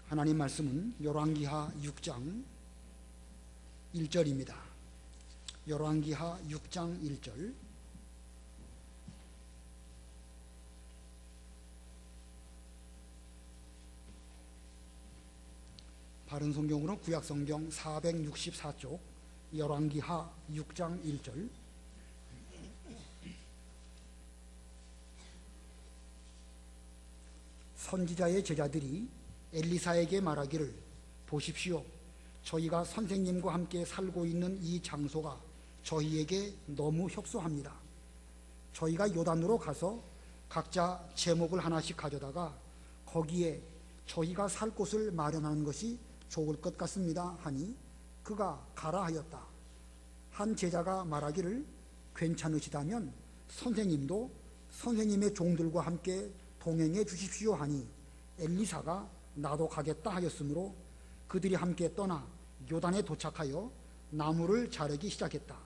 하나님 말씀은 열왕기하 6장 1절입니다. 열왕기하 6장 1절. 바른 성경으로 구약성경 464쪽 열왕기하 6장 1절. 선지자의 제자들이 엘리사에게 말하기를, 보십시오, 저희가 선생님과 함께 살고 있는 이 장소가 저희에게 너무 협소합니다. 저희가 요단으로 가서 각자 제목을 하나씩 가져다가 거기에 저희가 살 곳을 마련하는 것이 좋을 것 같습니다 하니 그가 가라 하였다. 한 제자가 말하기를, 괜찮으시다면 선생님도 선생님의 종들과 함께 동행해 주십시오 하니 엘리사가 나도 가겠다 하였으므로 그들이 함께 떠나 요단에 도착하여 나무를 자르기 시작했다.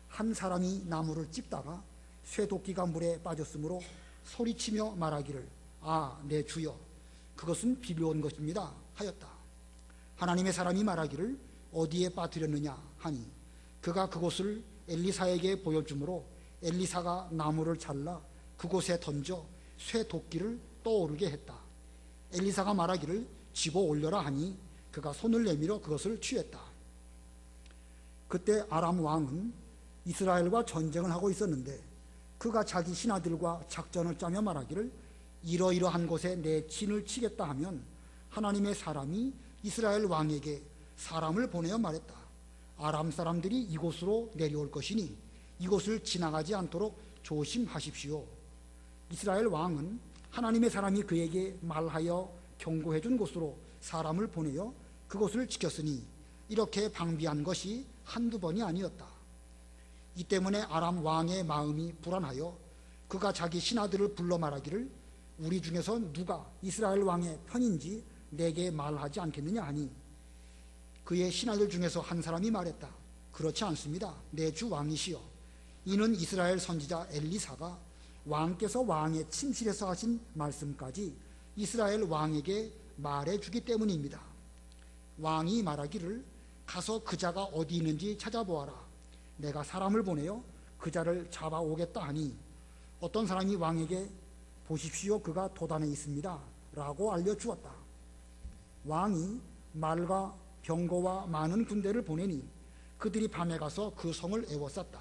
한 사람이 나무를 찝다가 쇠도끼가 물에 빠졌으므로 소리치며 말하기를, 아, 내 주여, 그것은 비벼온 것입니다 하였다. 하나님의 사람이 말하기를, 어디에 빠뜨렸느냐 하니 그가 그곳을 엘리사에게 보여주므로 엘리사가 나무를 잘라 그곳에 던져 쇠도끼를 떠오르게 했다. 엘리사가 말하기를, 집어 올려라 하니 그가 손을 내밀어 그것을 취했다. 그때 아람 왕은 이스라엘과 전쟁을 하고 있었는데 그가 자기 신하들과 작전을 짜며 말하기를, 이러이러한 곳에 내 진을 치겠다 하면 하나님의 사람이 이스라엘 왕에게 사람을 보내어 말했다. 아람 사람들이 이곳으로 내려올 것이니 이곳을 지나가지 않도록 조심하십시오. 이스라엘 왕은 하나님의 사람이 그에게 말하여 경고해 준 곳으로 사람을 보내어 그곳을 지켰으니 이렇게 방비한 것이 한두 번이 아니었다. 이 때문에 아람 왕의 마음이 불안하여 그가 자기 신하들을 불러 말하기를, 우리 중에서 누가 이스라엘 왕의 편인지 내게 말하지 않겠느냐 하니 그의 신하들 중에서 한 사람이 말했다. 그렇지 않습니다. 내 주 왕이시여, 이는 이스라엘 선지자 엘리사가 왕께서 왕의 침실에서 하신 말씀까지 이스라엘 왕에게 말해주기 때문입니다. 왕이 말하기를, 가서 그 자가 어디 있는지 찾아보아라. 내가 사람을 보내어 그 자를 잡아오겠다 하니 어떤 사람이 왕에게, 보십시오, 그가 도단에 있습니다 라고 알려주었다. 왕이 말과 병거와 많은 군대를 보내니 그들이 밤에 가서 그 성을 에워쌌다.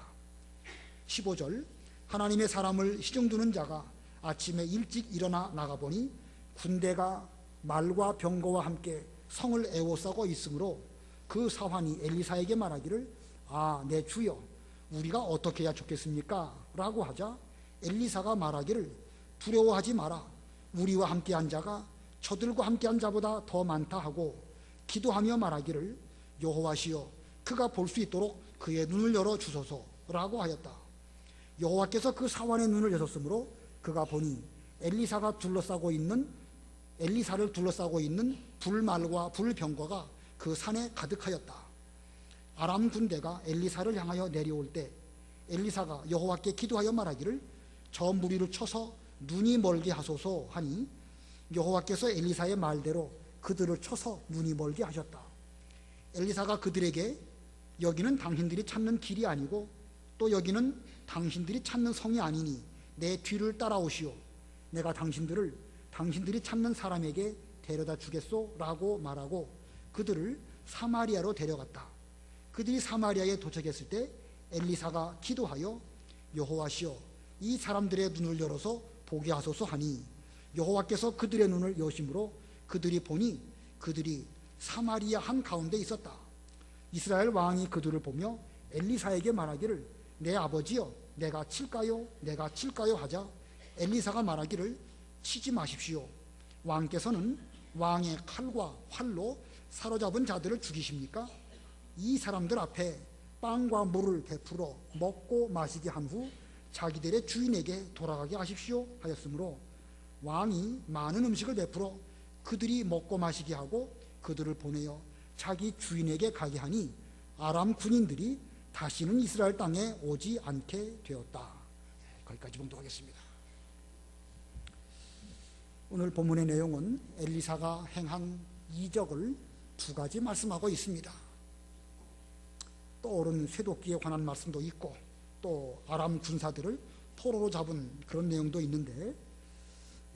15절. 하나님의 사람을 시중두는 자가 아침에 일찍 일어나 나가보니 군대가 말과 병거와 함께 성을 에워싸고 있으므로 그 사환이 엘리사에게 말하기를, 아, 내 주여, 우리가 어떻게 해야 좋겠습니까? 라고 하자 엘리사가 말하기를, 두려워하지 마라. 우리와 함께한 자가 저들과 함께한 자보다 더 많다 하고 기도하며 말하기를, 여호와시여, 그가 볼 수 있도록 그의 눈을 열어 주소서라고 하였다. 여호와께서 그 사환의 눈을 여셨으므로 그가 보니 엘리사를 둘러싸고 있는 불말과 불병거가 그 산에 가득하였다. 아람 군대가 엘리사를 향하여 내려올 때 엘리사가 여호와께 기도하여 말하기를, 저 무리를 쳐서 눈이 멀게 하소서 하니 여호와께서 엘리사의 말대로 그들을 쳐서 눈이 멀게 하셨다. 엘리사가 그들에게, 여기는 당신들이 찾는 길이 아니고 또 여기는 당신들이 찾는 성이 아니니 내 뒤를 따라오시오. 내가 당신들이 찾는 사람에게 데려다 주겠소 라고 말하고 그들을 사마리아로 데려갔다. 그들이 사마리아에 도착했을 때 엘리사가 기도하여, 여호와시여, 이 사람들의 눈을 열어서 보게 하소서 하니 여호와께서 그들의 눈을 여심으로 그들이 보니 그들이 사마리아 한가운데 있었다. 이스라엘 왕이 그들을 보며 엘리사에게 말하기를, 내 아버지여, 내가 칠까요? 내가 칠까요? 하자 엘리사가 말하기를, 치지 마십시오. 왕께서는 왕의 칼과 활로 사로잡은 자들을 죽이십니까? 이 사람들 앞에 빵과 물을 베풀어 먹고 마시게 한 후 자기들의 주인에게 돌아가게 하십시오 하였으므로 왕이 많은 음식을 베풀어 그들이 먹고 마시게 하고 그들을 보내어 자기 주인에게 가게 하니 아람 군인들이 다시는 이스라엘 땅에 오지 않게 되었다. 거기까지 봉독하겠습니다. 오늘 본문의 내용은 엘리사가 행한 이적을 두 가지 말씀하고 있습니다. 떠오른 쇠도끼에 관한 말씀도 있고 또 아람 군사들을 포로로 잡은 그런 내용도 있는데,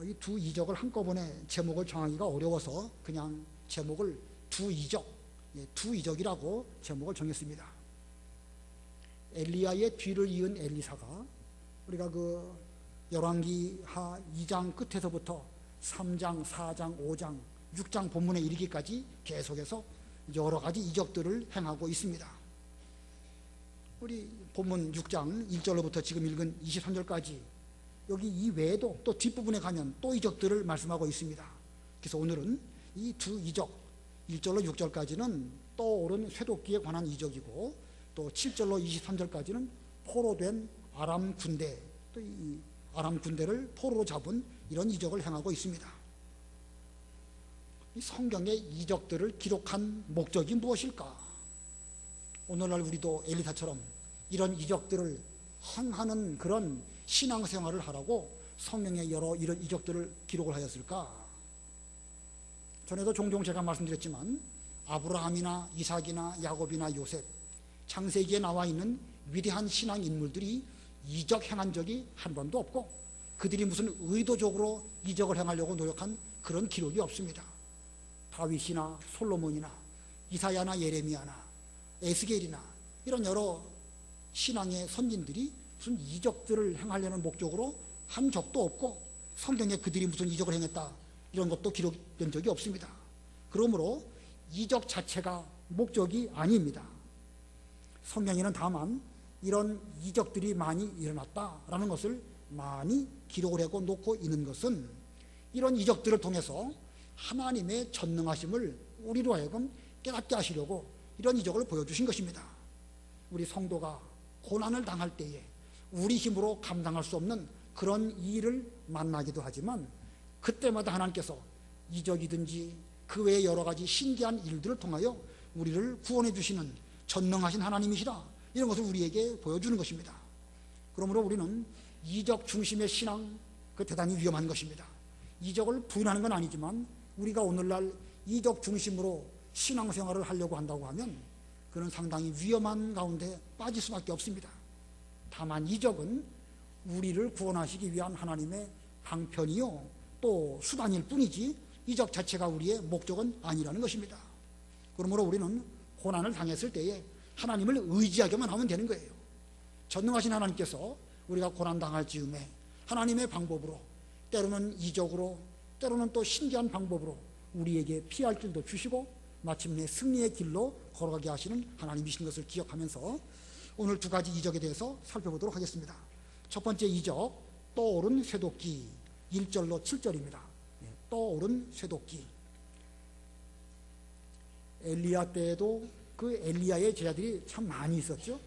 이 두 이적을 한꺼번에 제목을 정하기가 어려워서 그냥 제목을 두 이적이라고 제목을 정했습니다. 엘리야의 뒤를 이은 엘리사가 우리가 그 열왕기하 2장 끝에서부터 3장, 4장, 5장, 6장 본문에 이르기까지 계속해서 여러 가지 이적들을 행하고 있습니다. 우리 본문 6장 1절로부터 지금 읽은 23절까지 여기 이 외에도 또 뒷부분에 가면 또 이적들을 말씀하고 있습니다. 그래서 오늘은 이 두 이적 1절로 6절까지는 떠오른 쇠도끼에 관한 이적이고 또 7절로 23절까지는 포로된 아람 군대, 또 이 아람 군대를 포로로 잡은 이런 이적을 행하고 있습니다. 이 성경의 이적들을 기록한 목적이 무엇일까? 오늘날 우리도 엘리사처럼 이런 이적들을 행하는 그런 신앙생활을 하라고 성경에 여러 이런 이적들을 기록을 하였을까? 전에도 종종 제가 말씀드렸지만 아브라함이나 이삭이나 야곱이나 요셉, 창세기에 나와 있는 위대한 신앙 인물들이 이적 행한 적이 한 번도 없고 그들이 무슨 의도적으로 이적을 행하려고 노력한 그런 기록이 없습니다. 다윗이나 솔로몬이나 이사야나 예레미야나 에스겔이나 이런 여러 신앙의 선진들이 무슨 이적들을 행하려는 목적으로 한 적도 없고 성경에 그들이 무슨 이적을 행했다 이런 것도 기록된 적이 없습니다. 그러므로 이적 자체가 목적이 아닙니다. 성경에는 다만 이런 이적들이 많이 일어났다라는 것을 많이 기록을 하고 놓고 있는 것은 이런 이적들을 통해서 하나님의 전능하심을 우리로 하여금 깨닫게 하시려고 이런 이적을 보여주신 것입니다. 우리 성도가 고난을 당할 때에 우리 힘으로 감당할 수 없는 그런 일을 만나기도 하지만 그때마다 하나님께서 이적이든지 그 외의 여러 가지 신기한 일들을 통하여 우리를 구원해 주시는 전능하신 하나님이시다, 이런 것을 우리에게 보여주는 것입니다. 그러므로 우리는 이적 중심의 신앙, 그 대단히 위험한 것입니다. 이적을 부인하는 건 아니지만 우리가 오늘날 이적 중심으로 신앙생활을 하려고 한다고 하면 그는 상당히 위험한 가운데 빠질 수밖에 없습니다. 다만 이적은 우리를 구원하시기 위한 하나님의 방편이요 또 수단일 뿐이지 이적 자체가 우리의 목적은 아니라는 것입니다. 그러므로 우리는 고난을 당했을 때에 하나님을 의지하기만 하면 되는 거예요. 전능하신 하나님께서 우리가 고난 당할 즈음에 하나님의 방법으로, 때로는 이적으로, 때로는 또 신기한 방법으로 우리에게 피할 길도 주시고 마침내 승리의 길로 걸어가게 하시는 하나님이신 것을 기억하면서 오늘 두 가지 이적에 대해서 살펴보도록 하겠습니다. 첫 번째 이적, 떠오른 쇠도끼, 1절로 7절입니다. 떠오른 쇠도끼. 엘리야 때에도 그 엘리야의 제자들이 참 많이 있었죠.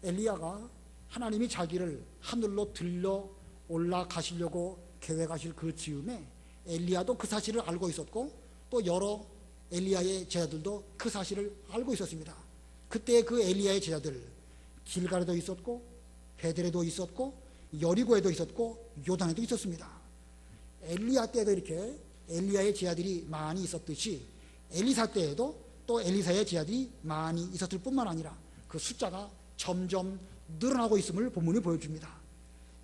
엘리야가 하나님이 자기를 하늘로 들려 올라가시려고 계획하실 그 즈음에 엘리야도 그 사실을 알고 있었고 또 여러 엘리야의 제자들도 그 사실을 알고 있었습니다. 그때 그 엘리야의 제자들 길갈에도 있었고 베델에도 있었고 여리고에도 있었고 요단에도 있었습니다. 엘리야 때에도 이렇게 엘리야의 제자들이 많이 있었듯이 엘리사 때에도 또 엘리사의 제자들이 많이 있었을 뿐만 아니라 그 숫자가 점점 늘어나고 있음을 본문이 보여줍니다.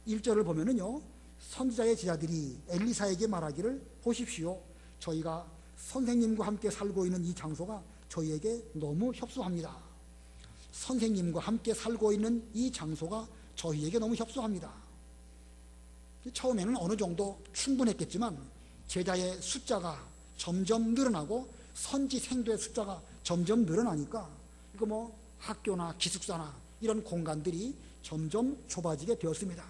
1절을 보면은요, 선지자의 제자들이 엘리사에게 말하기를, 보십시오, 저희가 선생님과 함께 살고 있는 이 장소가 저희에게 너무 협소합니다. 선생님과 함께 살고 있는 이 장소가 저희에게 너무 협소합니다. 처음에는 어느 정도 충분했겠지만 제자의 숫자가 점점 늘어나고 선지생도의 숫자가 점점 늘어나니까 이거 뭐 학교나 기숙사나 이런 공간들이 점점 좁아지게 되었습니다.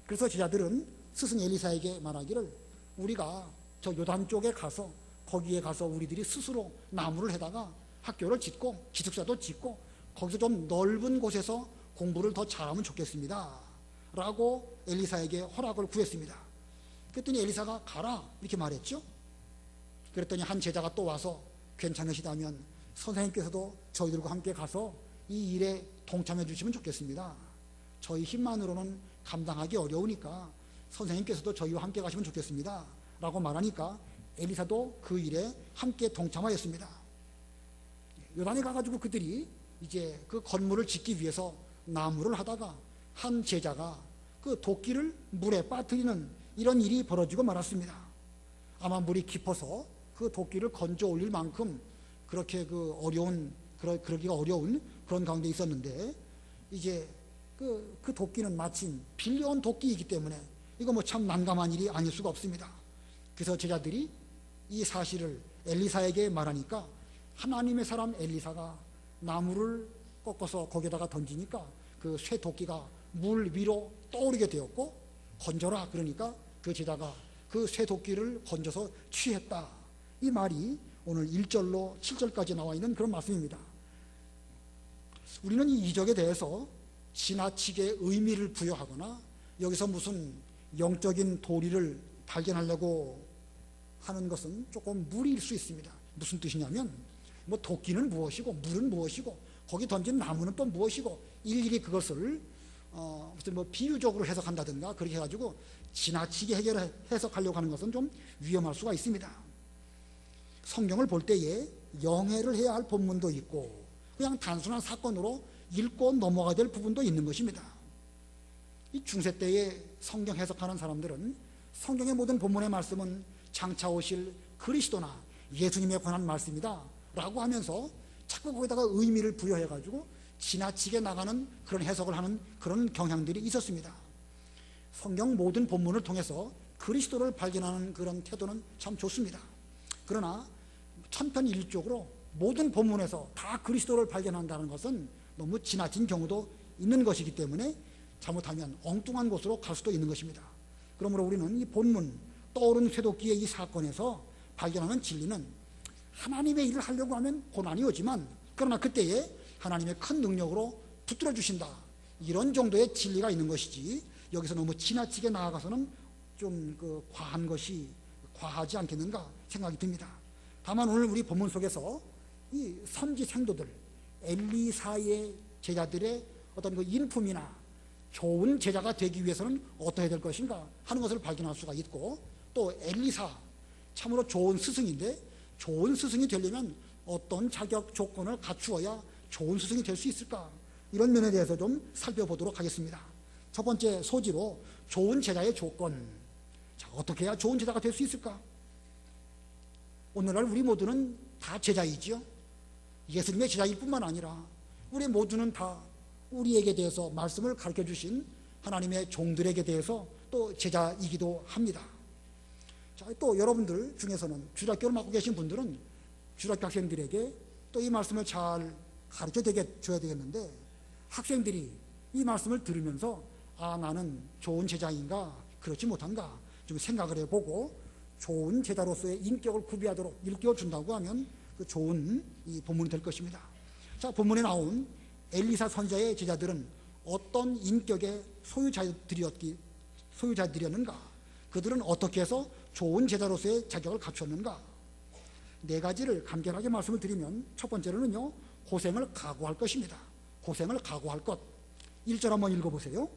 그래서 제자들은 스승 엘리사에게 말하기를, 우리가 저 요단 쪽에 가서 거기에 가서 우리들이 스스로 나무를 해다가 학교를 짓고 기숙사도 짓고 거기서 좀 넓은 곳에서 공부를 더 잘하면 좋겠습니다 라고 엘리사에게 허락을 구했습니다. 그랬더니 엘리사가 가라 이렇게 말했죠. 그랬더니 한 제자가 또 와서 괜찮으시다면 선생님께서도 저희들과 함께 가서 이 일에 동참해 주시면 좋겠습니다. 저희 힘만으로는 감당하기 어려우니까 선생님께서도 저희와 함께 가시면 좋겠습니다 라고 말하니까 엘리사도 그 일에 함께 동참하였습니다. 요단에 가가지고 그들이 이제 그 건물을 짓기 위해서 나무를 하다가 한 제자가 그 도끼를 물에 빠뜨리는 이런 일이 벌어지고 말았습니다. 아마 물이 깊어서 그 도끼를 건져 올릴 만큼 그렇게 그러기가 어려운 그런 가운데 있었는데, 이제 그 도끼는 마침 빌려온 도끼이기 때문에 이거 뭐 참 난감한 일이 아닐 수가 없습니다. 그래서 제자들이 이 사실을 엘리사에게 말하니까 하나님의 사람 엘리사가 나무를 꺾어서 거기에다가 던지니까 그 쇠 도끼가 물 위로 떠오르게 되었고, 건져라 그러니까 그 제자가 그 쇠 도끼를 건져서 취했다. 이 말이 오늘 1절로 7절까지 나와 있는 그런 말씀입니다. 우리는 이 이적에 대해서 지나치게 의미를 부여하거나 여기서 무슨 영적인 도리를 발견하려고 하는 것은 조금 무리일 수 있습니다. 무슨 뜻이냐면 뭐 도끼는 무엇이고 물은 무엇이고 거기 던진 나무는 또 무엇이고 일일이 그것을 무슨 뭐 비유적으로 해석한다든가 그렇게 해가지고 지나치게 해석하려고 하는 것은 좀 위험할 수가 있습니다. 성경을 볼 때에 영해를 해야 할 본문도 있고 그냥 단순한 사건으로 읽고 넘어가야 될 부분도 있는 것입니다. 이 중세 때에 성경 해석하는 사람들은 성경의 모든 본문의 말씀은 장차 오실 그리스도나 예수님에 관한 말씀이다 라고 하면서 자꾸 거기다가 의미를 부여해가지고 지나치게 나가는 그런 해석을 하는 그런 경향들이 있었습니다. 성경 모든 본문을 통해서 그리스도를 발견하는 그런 태도는 참 좋습니다. 그러나 천편일률적으로 모든 본문에서 다 그리스도를 발견한다는 것은 너무 지나친 경우도 있는 것이기 때문에 잘못하면 엉뚱한 곳으로 갈 수도 있는 것입니다. 그러므로 우리는 이 본문 떠오른 쇠도끼의 이 사건에서 발견하는 진리는 하나님의 일을 하려고 하면 고난이 오지만 그러나 그때에 하나님의 큰 능력으로 붙들어 주신다, 이런 정도의 진리가 있는 것이지 여기서 너무 지나치게 나아가서는 좀 과하지 않겠는가 생각이 듭니다. 다만 오늘 우리 본문 속에서 이 선지 생도들 엘리사의 제자들의 어떤 그 인품이나 좋은 제자가 되기 위해서는 어떻게 될 것인가 하는 것을 발견할 수가 있고, 또 엘리사 참으로 좋은 스승인데 좋은 스승이 되려면 어떤 자격 조건을 갖추어야 좋은 스승이 될 수 있을까, 이런 면에 대해서 좀 살펴보도록 하겠습니다. 첫 번째 소지로 좋은 제자의 조건. 자, 어떻게 해야 좋은 제자가 될 수 있을까? 오늘날 우리 모두는 다 제자이지요. 예수님의 제자일 뿐만 아니라 우리 모두는 다 우리에게 대해서 말씀을 가르쳐 주신 하나님의 종들에게 대해서 또 제자이기도 합니다. 자, 또 여러분들 중에서는 주일학교를 맡고 계신 분들은 주일학교 학생들에게 또 이 말씀을 잘 가르쳐 줘야 되겠는데, 학생들이 이 말씀을 들으면서 나는 좋은 제자인가 그렇지 못한가 좀 생각을 해보고 좋은 제자로서의 인격을 구비하도록 일깨워준다고 하면 그 좋은 이 본문이 될 것입니다. 자, 본문에 나온 엘리사 선지자의 제자들은 어떤 인격의 소유자들이었는가, 그들은 어떻게 해서 좋은 제자로서의 자격을 갖추었는가. 네 가지를 간결하게 말씀을 드리면, 첫 번째로는요, 고생을 각오할 것입니다. 고생을 각오할 것. 1절 한번 읽어보세요.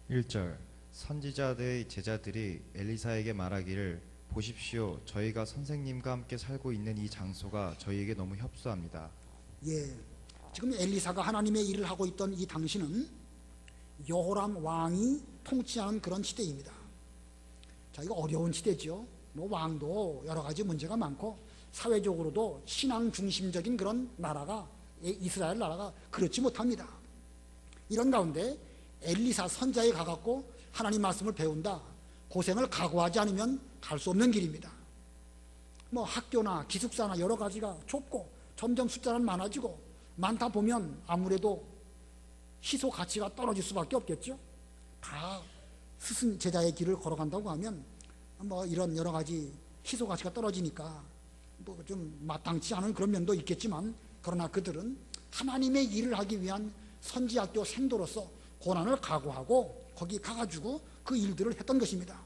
1절 선지자들의 제자들이 엘리사에게 말하기를 보십시오, 저희가 선생님과 함께 살고 있는 이 장소가 저희에게 너무 협소합니다. 예, 지금 엘리사가 하나님의 일을 하고 있던 이 당시는 여호람 왕이 통치하는 그런 시대입니다. 자, 이거 어려운 시대죠. 뭐 왕도 여러 가지 문제가 많고 사회적으로도 신앙 중심적인 그런 나라가, 이스라엘 나라가 그렇지 못합니다. 이런 가운데 엘리사 선자에 가갖고 하나님 말씀을 배운다, 고생을 각오하지 않으면 갈 수 없는 길입니다. 뭐 학교나 기숙사나 여러 가지가 좁고 점점 숫자는 많아지고 많다 보면 아무래도 희소 가치가 떨어질 수밖에 없겠죠. 다 스승 제자의 길을 걸어간다고 하면 뭐 이런 여러 가지 희소 가치가 떨어지니까 뭐 좀 마땅치 않은 그런 면도 있겠지만, 그러나 그들은 하나님의 일을 하기 위한 선지학교 생도로서 고난을 각오하고 거기 가가지고 그 일들을 했던 것입니다.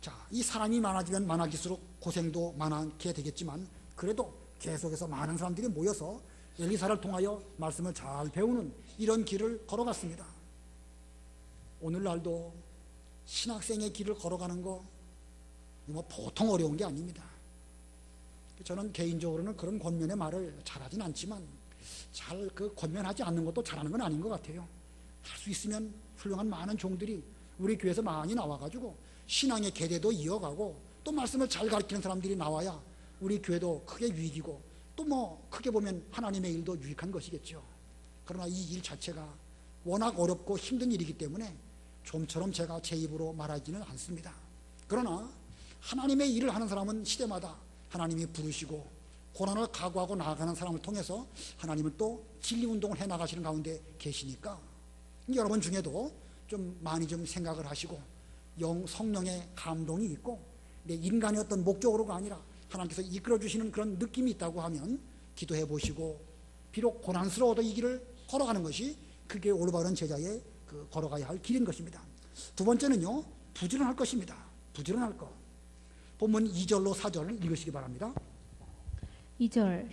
자, 이 사람이 많아지면 많아질수록 고생도 많게 되겠지만 그래도 계속해서 많은 사람들이 모여서 엘리사를 통하여 말씀을 잘 배우는 이런 길을 걸어갔습니다. 오늘날도 신학생의 길을 걸어가는 거 뭐 보통 어려운 게 아닙니다. 저는 개인적으로는 그런 권면의 말을 잘하진 않지만 잘 그 권면하지 않는 것도 잘하는 건 아닌 것 같아요. 할 수 있으면 훌륭한 많은 종들이 우리 교회에서 많이 나와가지고 신앙의 계대도 이어가고 또 말씀을 잘 가르치는 사람들이 나와야 우리 교회도 크게 유익이고 또 뭐 크게 보면 하나님의 일도 유익한 것이겠죠. 그러나 이 일 자체가 워낙 어렵고 힘든 일이기 때문에 좀처럼 제가 제 입으로 말하지는 않습니다. 그러나 하나님의 일을 하는 사람은 시대마다 하나님이 부르시고 고난을 각오하고 나아가는 사람을 통해서 하나님은 또 진리운동을 해나가시는 가운데 계시니까 여러분 중에도 좀 많이 좀 생각을 하시고 성령의 감동이 있고 내 인간의 어떤 목적으로가 아니라 하나님께서 이끌어주시는 그런 느낌이 있다고 하면 기도해 보시고 비록 고난스러워도 이 길을 걸어가는 것이 그게 올바른 제자의 걸어가야 할 길인 것입니다. 두 번째는요, 부지런할 것입니다. 부지런할 것. 본문 2절로 4절을 읽으시기 바랍니다. 2절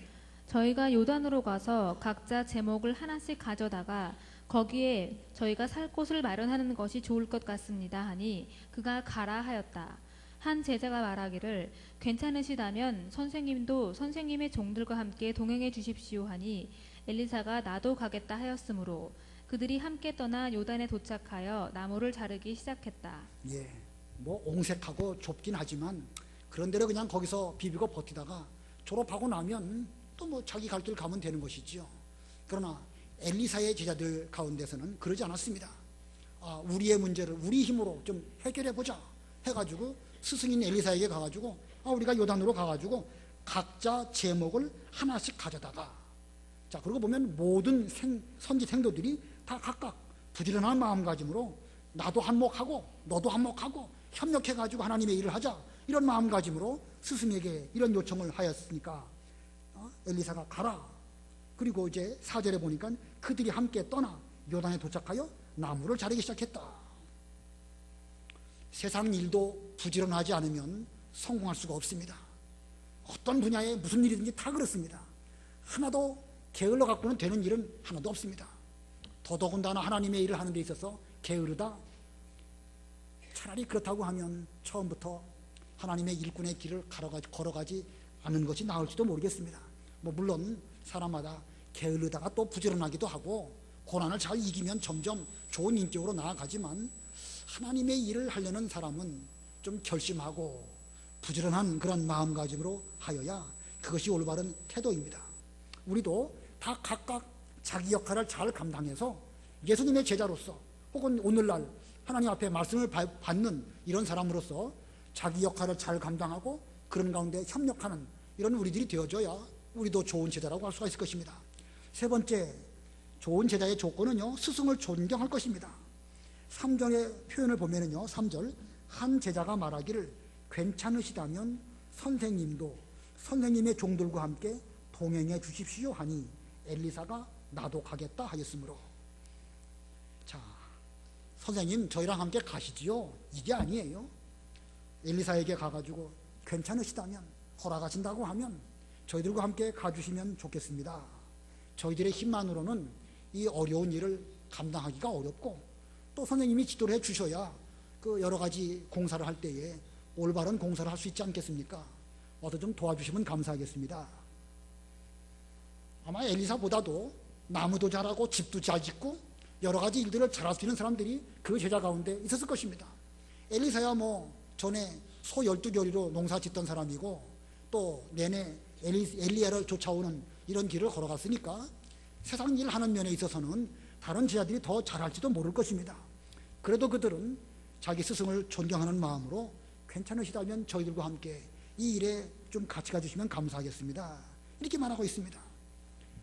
저희가 요단으로 가서 각자 제목을 하나씩 가져다가 거기에 저희가 살 곳을 마련하는 것이 좋을 것 같습니다 하니 그가 가라 하였다. 한 제자가 말하기를 괜찮으시다면 선생님도 선생님의 종들과 함께 동행해 주십시오 하니 엘리사가 나도 가겠다 하였으므로 그들이 함께 떠나 요단에 도착하여 나무를 자르기 시작했다. 예, 뭐 옹색하고 좁긴 하지만 그런대로 그냥 거기서 비비고 버티다가 졸업하고 나면 또 뭐 자기 갈 길 가면 되는 것이지요. 그러나 엘리사의 제자들 가운데서는 그러지 않았습니다. 우리의 문제를 우리 힘으로 좀 해결해 보자 해가지고 스승인 엘리사에게 가가지고 우리가 요단으로 가가지고 각자 제목을 하나씩 가져다가 자 그러고 보면 모든 선지 생도들이 다 각각 부지런한 마음가짐으로 나도 한몫하고 너도 한몫하고 협력해가지고 하나님의 일을 하자 이런 마음가짐으로 스승에게 이런 요청을 하였으니까 엘리사가 가라. 그리고 이제 4절에 보니까 그들이 함께 떠나 요단에 도착하여 나무를 자르기 시작했다. 세상 일도 부지런하지 않으면 성공할 수가 없습니다. 어떤 분야에 무슨 일이든지 다 그렇습니다. 하나도 게을러 갖고는 되는 일은 하나도 없습니다. 더더군다나 하나님의 일을 하는 데 있어서 게으르다. 차라리 그렇다고 하면 처음부터 하나님의 일꾼의 길을 걸어가지 않는 것이 나을지도 모르겠습니다. 뭐 물론 사람마다 게으르다가 또 부지런하기도 하고 고난을 잘 이기면 점점 좋은 인격으로 나아가지만 하나님의 일을 하려는 사람은 좀 결심하고 부지런한 그런 마음가짐으로 하여야 그것이 올바른 태도입니다. 우리도 다 각각 자기 역할을 잘 감당해서 예수님의 제자로서 혹은 오늘날 하나님 앞에 말씀을 받는 이런 사람으로서 자기 역할을 잘 감당하고 그런 가운데 협력하는 이런 우리들이 되어줘야 우리도 좋은 제자라고 할 수가 있을 것입니다. 세 번째, 좋은 제자의 조건은요, 스승을 존경할 것입니다. 3절의 표현을 보면은요, 3절, 한 제자가 말하기를 괜찮으시다면 선생님도 선생님의 종들과 함께 동행해 주십시오 하니 엘리사가 나도 가겠다 하였으므로. 자, 선생님 저희랑 함께 가시지요? 이게 아니에요. 엘리사에게 가가지고 괜찮으시다면 허락하신다고 하면 저희들과 함께 가주시면 좋겠습니다. 저희들의 힘만으로는 이 어려운 일을 감당하기가 어렵고 또 선생님이 지도를 해 주셔야 그 여러 가지 공사를 할 때에 올바른 공사를 할 수 있지 않겠습니까? 어서 좀 도와주시면 감사하겠습니다. 아마 엘리사보다도 나무도 잘하고 집도 잘 짓고 여러 가지 일들을 잘할 수 있는 사람들이 그 제자 가운데 있었을 것입니다. 엘리사야 뭐 전에 소 12겨리로 농사 짓던 사람이고 또 내내 엘리야를 쫓아오는 이런 길을 걸어갔으니까 세상 일 하는 면에 있어서는 다른 제자들이 더 잘할지도 모를 것입니다. 그래도 그들은 자기 스승을 존경하는 마음으로 괜찮으시다면 저희들과 함께 이 일에 좀 같이 가주시면 감사하겠습니다. 이렇게 말하고 있습니다.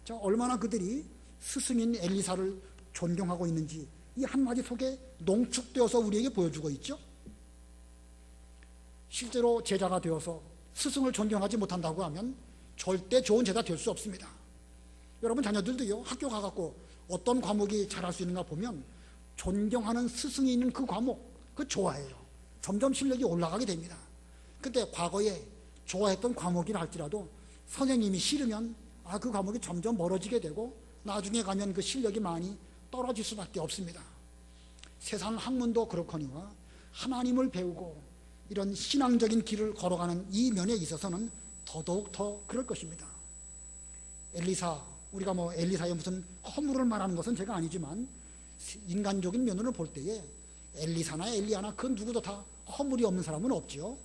자, 얼마나 그들이 스승인 엘리사를 존경하고 있는지 이 한마디 속에 농축되어서 우리에게 보여주고 있죠. 실제로 제자가 되어서 스승을 존경하지 못한다고 하면 절대 좋은 제자 될 수 없습니다. 여러분 자녀들도요, 학교 가갖고 어떤 과목이 잘할 수 있는가 보면 존경하는 스승이 있는 그 과목, 그거 좋아해요. 점점 실력이 올라가게 됩니다. 근데 과거에 좋아했던 과목이라 할지라도 선생님이 싫으면 그 과목이 점점 멀어지게 되고 나중에 가면 그 실력이 많이 떨어질 수밖에 없습니다. 세상 학문도 그렇거니와 하나님을 배우고 이런 신앙적인 길을 걸어가는 이 면에 있어서는 더더욱 더 그럴 것입니다. 엘리사, 우리가 뭐 엘리사의 무슨 허물을 말하는 것은 제가 아니지만 인간적인 면으로 볼 때에 엘리사나 엘리야나 그 누구도 다 허물이 없는 사람은 없지요.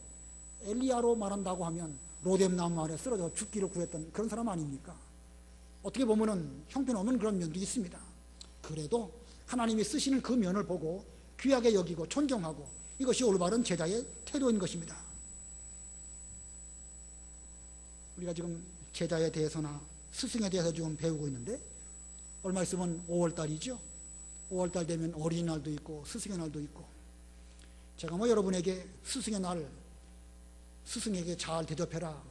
엘리야로 말한다고 하면 로뎀나무 아래 쓰러져 죽기를 구했던 그런 사람 아닙니까? 어떻게 보면은 형편없는 그런 면도 있습니다. 그래도 하나님이 쓰시는 그 면을 보고 귀하게 여기고 존경하고 이것이 올바른 제자의 태도인 것입니다. 우리가 지금 제자에 대해서나 스승에 대해서 지금 배우고 있는데 얼마 있으면 5월달이죠. 5월달 되면 어린이날도 있고 스승의 날도 있고, 제가 뭐 여러분에게 스승의 날 스승에게 잘 대접해라,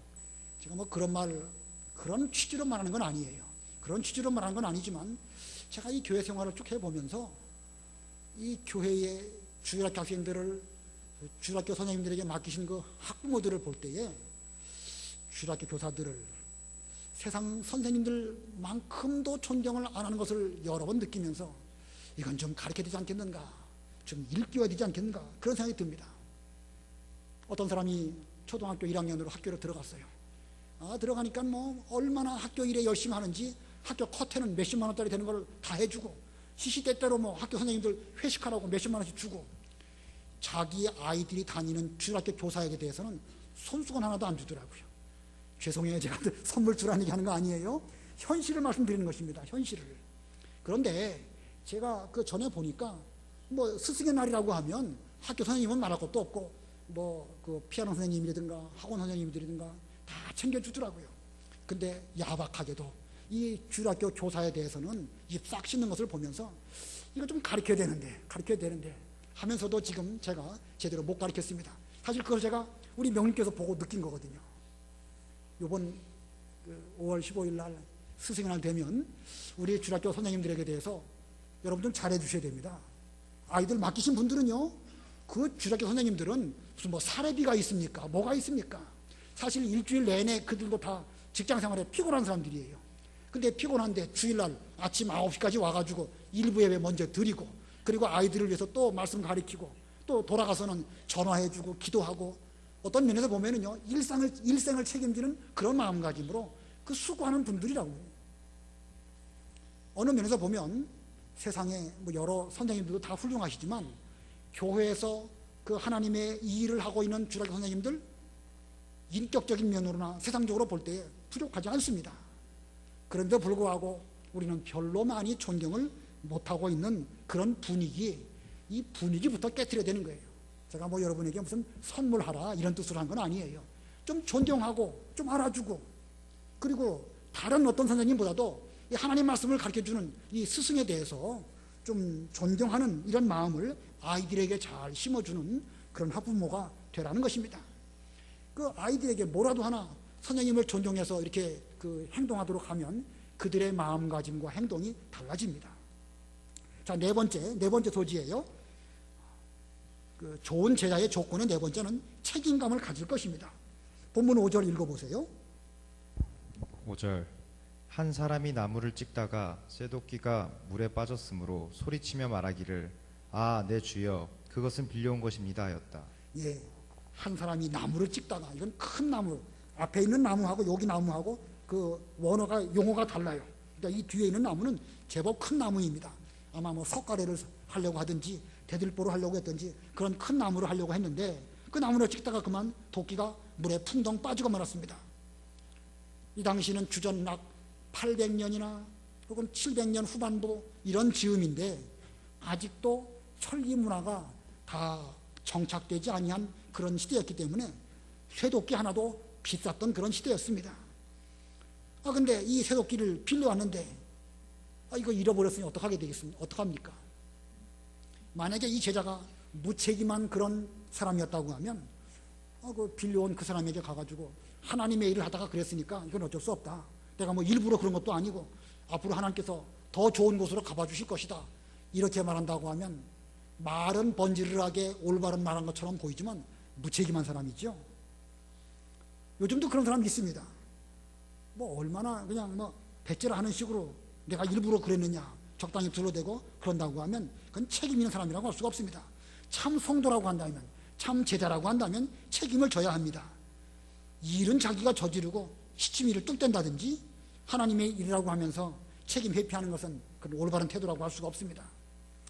제가 뭐 그런 취지로 말하는 건 아니에요. 그런 취지로 말하는 건 아니지만 제가 이 교회 생활을 쭉 해보면서 이 교회의 주일학교 학생들을 주일학교 선생님들에게 맡기신 그 학부모들을 볼 때에 주일학교 교사들을 세상 선생님들만큼도 존경을 안 하는 것을 여러 번 느끼면서 이건 좀 가르쳐야 되지 않겠는가, 좀 일깨워야 되지 않겠는가, 그런 생각이 듭니다. 어떤 사람이 초등학교 1학년으로 학교로 들어갔어요. 들어가니까 뭐 얼마나 학교 일에 열심히 하는지 학교 커트는 몇십만 원짜리 되는 걸 다 해주고, 시시때때로 뭐 학교 선생님들 회식하라고 몇십만 원씩 주고, 자기 아이들이 다니는 주일학교 교사에게 대해서는 손수건 하나도 안 주더라고요. 죄송해요, 제가 선물 주라는 얘기 하는 거 아니에요. 현실을 말씀드리는 것입니다. 현실을. 그런데 제가 그 전에 보니까 뭐 스승의 날이라고 하면 학교 선생님은 말할 것도 없고 뭐 그 피아노 선생님이라든가 학원 선생님들이든가 다 챙겨주더라고요. 근데 야박하게도 이 주일학교 교사에 대해서는 입 싹 씻는 것을 보면서 이거 좀 가르쳐야 되는데 하면서도 지금 제가 제대로 못 가르쳤습니다. 사실 그걸 제가 우리 명님께서 보고 느낀 거거든요. 이번 5월 15일 날 스승의 날 되면 우리 주일학교 선생님들에게 대해서 여러분 좀 잘해 주셔야 됩니다. 아이들 맡기신 분들은요, 그 주일학교 선생님들은 무슨 뭐 사례비가 있습니까? 뭐가 있습니까? 사실 일주일 내내 그들도 다 직장 생활에 피곤한 사람들이에요. 근데 피곤한데 주일날 아침 9시까지 와가지고 일부 예배 먼저 드리고, 그리고 아이들을 위해서 또 말씀 가르치고, 또 돌아가서는 전화해주고 기도하고, 어떤 면에서 보면은요, 일생을 책임지는 그런 마음가짐으로 그 수고하는 분들이라고요. 어느 면에서 보면 세상에 뭐 여러 선생님들도 다 훌륭하시지만 교회에서 그 하나님의 이 일을 하고 있는 주일학교 선생님들 인격적인 면으로나 세상적으로 볼 때 부족하지 않습니다. 그런데 불구하고 우리는 별로 많이 존경을 못하고 있는 그런 분위기, 이 분위기부터 깨트려야 되는 거예요. 제가 뭐 여러분에게 무슨 선물하라 이런 뜻으로 한 건 아니에요. 좀 존경하고 좀 알아주고, 그리고 다른 어떤 선생님보다도 이 하나님 말씀을 가르쳐주는 이 스승에 대해서 좀 존경하는 이런 마음을 아이들에게 잘 심어주는 그런 학부모가 되라는 것입니다. 그 아이들에게 뭐라도 하나 선생님을 존경해서 이렇게 그 행동하도록 하면 그들의 마음가짐과 행동이 달라집니다. 자, 네 번째 소지예요. 그 좋은 제자의 조건의 네 번째는 책임감을 가질 것입니다. 본문 5절 읽어보세요. 5절. 한 사람이 나무를 찍다가 쇠도끼가 물에 빠졌으므로 소리치며 말하기를 아, 내 주여, 그것은 빌려온 것입니다 하였다. 예, 한 사람이 나무를 찍다가, 이건 큰 나무, 앞에 있는 나무하고 여기 나무하고 그 용어가 달라요. 그러니까 이 뒤에 있는 나무는 제법 큰 나무입니다. 아마 뭐 석가래를 하려고 하든지 대들보를 하려고 했든지 그런 큰 나무를 하려고 했는데, 그 나무를 찍다가 그만 도끼가 물에 풍덩 빠지고 말았습니다. 이 당시는 주전락 800년이나 혹은 700년 후반부 이런 즈음인데 아직도 철기 문화가 다 정착되지 아니한 그런 시대였기 때문에 쇠도끼 하나도 비쌌던 그런 시대였습니다. 근데 이 쇠도끼를 빌려왔는데 이거 잃어버렸으니 어떡하게 되겠습니까? 어떡합니까? 만약에 이 제자가 무책임한 그런 사람이었다고 하면 그 빌려온 그 사람에게 가가지고 하나님의 일을 하다가 그랬으니까 이건 어쩔 수 없다. 내가 뭐 일부러 그런 것도 아니고 앞으로 하나님께서 더 좋은 곳으로 가봐 주실 것이다. 이렇게 말한다고 하면 말은 번지르르하게 올바른 말한 것처럼 보이지만 무책임한 사람이죠. 요즘도 그런 사람이 있습니다. 뭐 얼마나 그냥 뭐 배째라 하는 식으로 내가 일부러 그랬느냐 적당히 둘러대고 그런다고 하면 그건 책임 있는 사람이라고 할 수가 없습니다. 참 성도라고 한다면 참 제자라고 한다면 책임을 져야 합니다. 일은 자기가 저지르고 시치미를 뚝댄다든지 하나님의 일이라고 하면서 책임 회피하는 것은 그런 올바른 태도라고 할 수가 없습니다.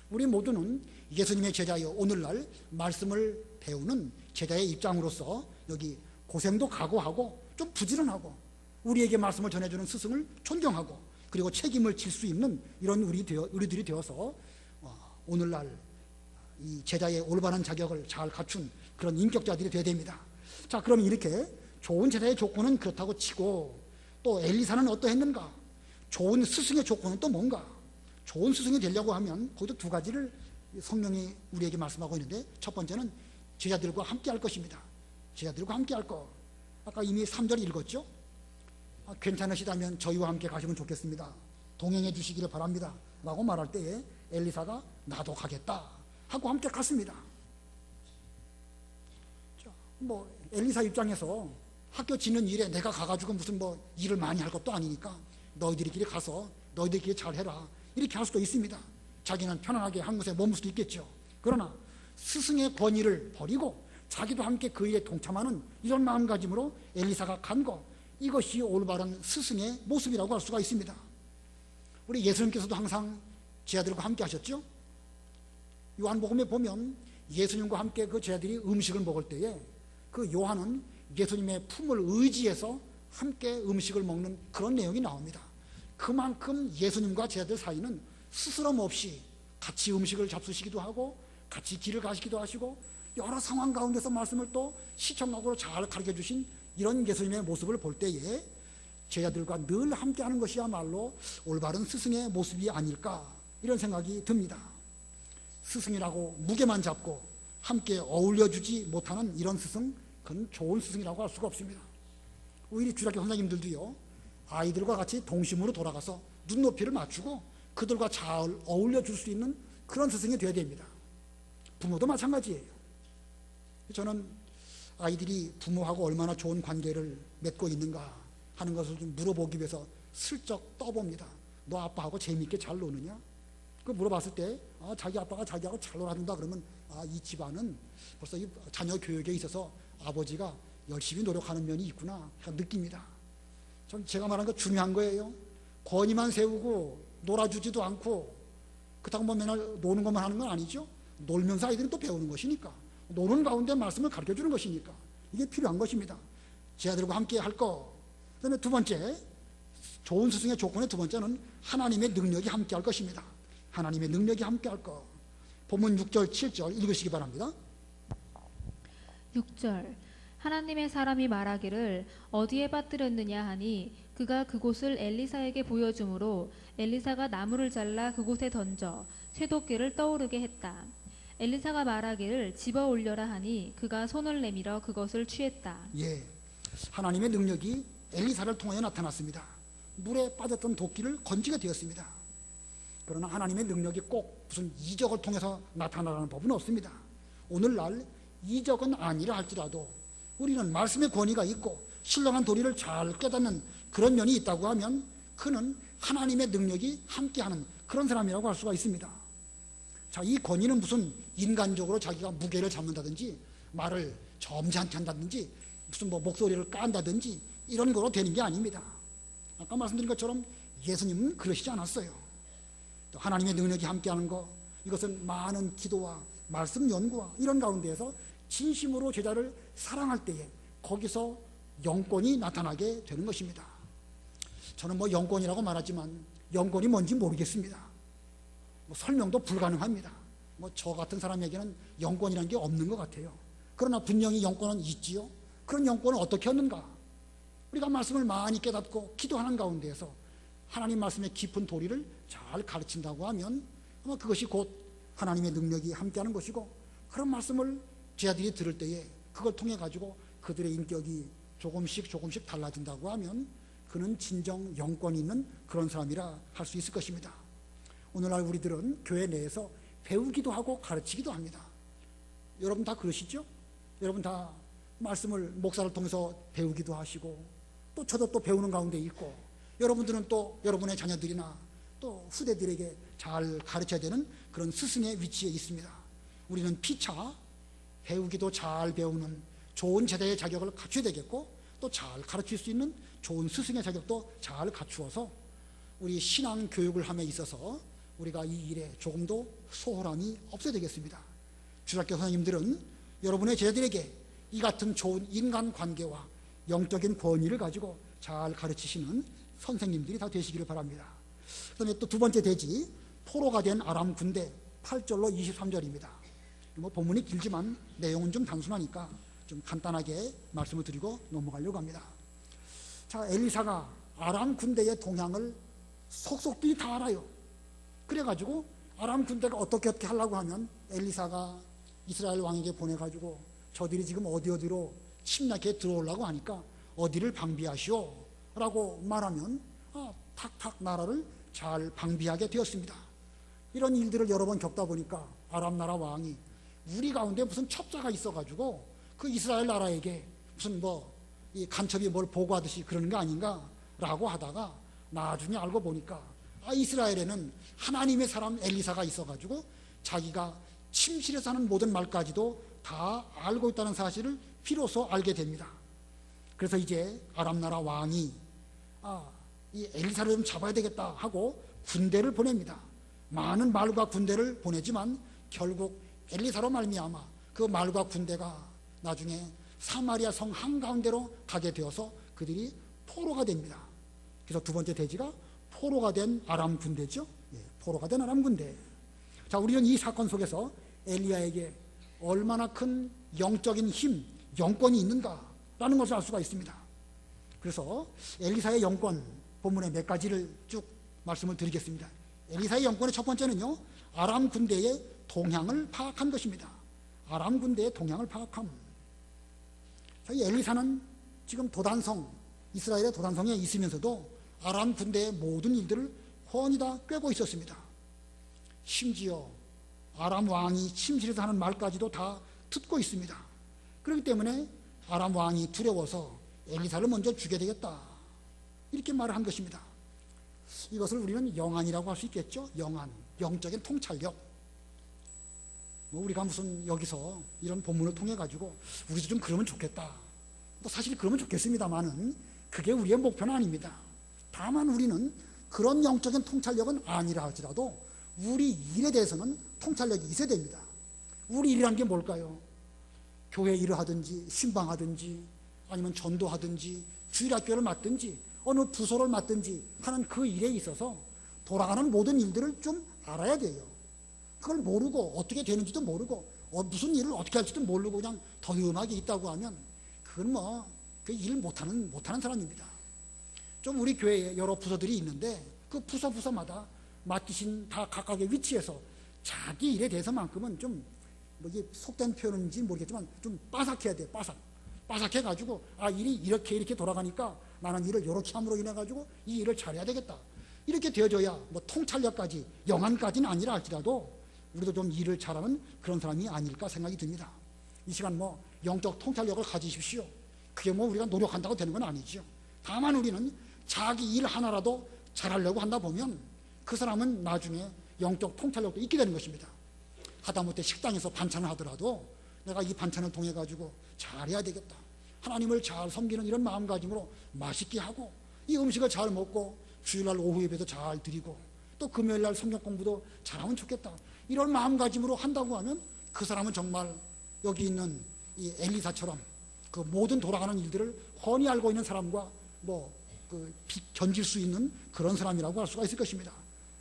우리 모두는 예수님의 제자여 오늘날 말씀을 배우는 제자의 입장으로서 여기 고생도 각오하고 좀 부지런하고 우리에게 말씀을 전해주는 스승을 존경하고 그리고 책임을 질 수 있는 이런 우리들이 되어서 오늘날 이 제자의 올바른 자격을 잘 갖춘 그런 인격자들이 되어야 됩니다. 자, 그럼 이렇게 좋은 제자의 조건은 그렇다고 치고 또 엘리사는 어떠했는가? 좋은 스승의 조건은 또 뭔가? 좋은 스승이 되려고 하면 거기도 두 가지를 성령이 우리에게 말씀하고 있는데 첫 번째는 제자들과 함께 할 것입니다. 제자들과 함께 할 것. 아까 이미 3절 읽었죠? 괜찮으시다면 저희와 함께 가시면 좋겠습니다. 동행해 주시기를 바랍니다. 라고 말할 때에 엘리사가 나도 가겠다 하고 함께 갔습니다. 자, 뭐 엘리사 입장에서 학교 짓는 일에 내가 가가지고 무슨 뭐 일을 많이 할 것도 아니니까 너희들끼리 가서 너희들끼리 잘해라 이렇게 할 수도 있습니다. 자기는 편안하게 한 곳에 머물 수도 있겠죠. 그러나 스승의 권위를 버리고 자기도 함께 그 일에 동참하는 이런 마음가짐으로 엘리사가 간 것, 이것이 올바른 스승의 모습이라고 할 수가 있습니다. 우리 예수님께서도 항상 제자들과 함께 하셨죠. 요한복음에 보면 예수님과 함께 그 제자들이 음식을 먹을 때에 그 요한은 예수님의 품을 의지해서 함께 음식을 먹는 그런 내용이 나옵니다. 그만큼 예수님과 제자들 사이는 스스럼 없이 같이 음식을 잡수시기도 하고 같이 길을 가시기도 하시고 여러 상황 가운데서 말씀을 또 시청각으로 잘 가르쳐 주신 이런 예수님의 모습을 볼 때에 제자들과 늘 함께하는 것이야말로 올바른 스승의 모습이 아닐까 이런 생각이 듭니다. 스승이라고 무게만 잡고 함께 어울려주지 못하는 이런 스승, 그건 좋은 스승이라고 할 수가 없습니다. 오히려 주일학교 선생님들도요, 아이들과 같이 동심으로 돌아가서 눈높이를 맞추고 그들과 잘 어울려줄 수 있는 그런 스승이 되어야 됩니다. 부모도 마찬가지예요. 저는 아이들이 부모하고 얼마나 좋은 관계를 맺고 있는가 하는 것을 좀 물어보기 위해서 슬쩍 떠봅니다. 너 아빠하고 재미있게 잘 노느냐? 그 물어봤을 때 자기 아빠가 자기하고 잘 놀아준다 그러면 이 집안은 벌써 이 자녀 교육에 있어서 아버지가 열심히 노력하는 면이 있구나 느낍니다. 전 제가 말한 거 중요한 거예요. 권위만 세우고 놀아주지도 않고 그렇다고 뭐 맨날 노는 것만 하는 건 아니죠. 놀면서 아이들은 또 배우는 것이니까, 노는 가운데 말씀을 가르쳐주는 것이니까 이게 필요한 것입니다. 제자들과 함께 할 거. 그다음에 두 번째, 좋은 스승의 조건의 두 번째는 하나님의 능력이 함께 할 것입니다. 하나님의 능력이 함께 할 것. 본문 6절 7절 읽으시기 바랍니다. 6절 하나님의 사람이 말하기를 어디에 빠뜨렸느냐 하니 그가 그곳을 엘리사에게 보여주므로 엘리사가 나무를 잘라 그곳에 던져 쇠도끼를 떠오르게 했다. 엘리사가 말하기를 집어 올려라 하니 그가 손을 내밀어 그것을 취했다. 예, 하나님의 능력이 엘리사를 통하여 나타났습니다. 물에 빠졌던 도끼를 건지게 되었습니다. 그러나 하나님의 능력이 꼭 무슨 이적을 통해서 나타나라는 법은 없습니다. 오늘날 이적은 아니라 할지라도 우리는 말씀의 권위가 있고 신령한 도리를 잘 깨닫는 그런 면이 있다고 하면 그는 하나님의 능력이 함께하는 그런 사람이라고 할 수가 있습니다. 자, 이 권위는 무슨 인간적으로 자기가 무게를 잡는다든지 말을 점잖게 한다든지 무슨 뭐 목소리를 깐다든지 이런 거로 되는 게 아닙니다. 아까 말씀드린 것처럼 예수님은 그러시지 않았어요. 또 하나님의 능력이 함께하는 것, 이것은 많은 기도와 말씀 연구와 이런 가운데에서 진심으로 제자를 사랑할 때에 거기서 영권이 나타나게 되는 것입니다. 저는 뭐 영권이라고 말하지만 영권이 뭔지 모르겠습니다. 뭐 설명도 불가능합니다. 뭐 저 같은 사람에게는 영권이라는 게 없는 것 같아요. 그러나 분명히 영권은 있지요. 그런 영권은 어떻게 얻는가? 우리가 말씀을 많이 깨닫고 기도하는 가운데에서 하나님 말씀의 깊은 도리를 잘 가르친다고 하면 아마 그것이 곧 하나님의 능력이 함께하는 것이고, 그런 말씀을 제자들이 들을 때에 그걸 통해 가지고 그들의 인격이 조금씩 달라진다고 하면 그는 진정 영권이 있는 그런 사람이라 할 수 있을 것입니다. 오늘날 우리들은 교회 내에서 배우기도 하고 가르치기도 합니다. 여러분 다 그러시죠? 여러분 다 말씀을 목사를 통해서 배우기도 하시고, 또 저도 또 배우는 가운데 있고, 여러분들은 또 여러분의 자녀들이나 또 후대들에게 잘 가르쳐야 되는 그런 스승의 위치에 있습니다. 우리는 피차 배우기도 잘 배우는 좋은 제자의 자격을 갖춰야 되겠고, 또 잘 가르칠 수 있는 좋은 스승의 자격도 잘 갖추어서 우리 신앙 교육을 함에 있어서 우리가 이 일에 조금 더 소홀함이 없어야 되겠습니다. 주일학교 선생님들은 여러분의 제자들에게 이 같은 좋은 인간관계와 영적인 권위를 가지고 잘 가르치시는 선생님들이 다 되시기를 바랍니다. 그 다음에 또 두 번째 대지, 포로가 된 아람 군대 8절로 23절입니다. 뭐 본문이 길지만 내용은 좀 단순하니까 좀 간단하게 말씀을 드리고 넘어가려고 합니다. 자, 엘리사가 아람 군대의 동향을 속속들이 다 알아요. 그래가지고 아람 군대가 어떻게 하려고 하면 엘리사가 이스라엘 왕에게 보내가지고 저들이 지금 어디로 침략해 들어오려고 하니까 어디를 방비하시오 라고 말하면 탁탁 나라를 잘 방비하게 되었습니다. 이런 일들을 여러 번 겪다 보니까 아람 나라 왕이 우리 가운데 무슨 첩자가 있어가지고 그 이스라엘 나라에게 무슨 이 간첩이 뭘 보고하듯이 그러는 거 아닌가 라고 하다가 나중에 알고 보니까 이스라엘에는 하나님의 사람 엘리사가 있어가지고 자기가 침실에서 하는 모든 말까지도 다 알고 있다는 사실을 비로소 알게 됩니다. 그래서 이제 아람 나라 왕이 이 엘리사를 좀 잡아야 되겠다 하고 군대를 보냅니다. 많은 말과 군대를 보내지만 결국 엘리사로 말미암아 그 말과 군대가 나중에 사마리아 성 한가운데로 가게 되어서 그들이 포로가 됩니다. 그래서 두 번째 대지가 포로가 된 아람 군대죠. 포로가 된 아람 군대. 자, 우리는 이 사건 속에서 엘리야에게 얼마나 큰 영적인 힘, 영권이 있는가라는 것을 알 수가 있습니다. 그래서 엘리사의 영권, 본문에 몇 가지를 쭉 말씀을 드리겠습니다. 엘리사의 영권의 첫 번째는요, 아람 군대의 동향을 파악한 것입니다. 아람 군대의 동향을 파악함. 이 엘리사는 지금 도단성, 이스라엘의 도단성에 있으면서도 아람 군대의 모든 일들을 훤히 다 꿰고 있었습니다. 심지어 아람 왕이 침실에서 하는 말까지도 다 듣고 있습니다. 그렇기 때문에 아람 왕이 두려워서 엘리사를 먼저 죽여야 되겠다, 이렇게 말을 한 것입니다. 이것을 우리는 영안이라고 할 수 있겠죠. 영안, 영적인 통찰력. 우리가 무슨 여기서 이런 본문을 통해 가지고 우리도 좀 그러면 좋겠다, 사실 그러면 좋겠습니다만은 그게 우리의 목표는 아닙니다. 다만 우리는 그런 영적인 통찰력은 아니라 할지라도 우리 일에 대해서는 통찰력이 있어야 됩니다. 우리 일이라는 게 뭘까요? 교회 일을 하든지 신방하든지 아니면 전도하든지 주일학교를 맡든지 어느 부서를 맡든지 하는 그 일에 있어서 돌아가는 모든 일들을 좀 알아야 돼요. 그걸 모르고 어떻게 되는지도 모르고 무슨 일을 어떻게 할지도 모르고 그냥 더듬하게 있다고 하면 그건 그 일 못하는 사람입니다. 좀 우리 교회에 여러 부서들이 있는데 그 부서마다 맡기신 다 각각의 위치에서 자기 일에 대해서만큼은 좀 이게 속된 표현인지 모르겠지만 좀 빠삭해야 돼. 빠삭해가지고 일이 이렇게 돌아가니까 나는 일을 이렇게 함으로 인해가지고 이 일을 잘해야 되겠다, 이렇게 되어져야 통찰력까지 영안까지는 아니라 할지라도 우리도 좀 일을 잘하는 그런 사람이 아닐까 생각이 듭니다. 이 시간 영적 통찰력을 가지십시오. 그게 우리가 노력한다고 되는 건 아니죠. 다만 우리는 자기 일 하나라도 잘하려고 한다 보면 그 사람은 나중에 영적 통찰력도 있게 되는 것입니다. 하다못해 식당에서 반찬을 하더라도 내가 이 반찬을 통해 가지고 잘해야 되겠다, 하나님을 잘 섬기는 이런 마음가짐으로 맛있게 하고 이 음식을 잘 먹고 주일날 오후 예배도 잘 드리고 또 금요일날 성경 공부도 잘하면 좋겠다, 이런 마음가짐으로 한다고 하면 그 사람은 정말 여기 있는 이 엘리사처럼 그 모든 돌아가는 일들을 훤히 알고 있는 사람과 견질 수 있는 그런 사람이라고 할 수가 있을 것입니다.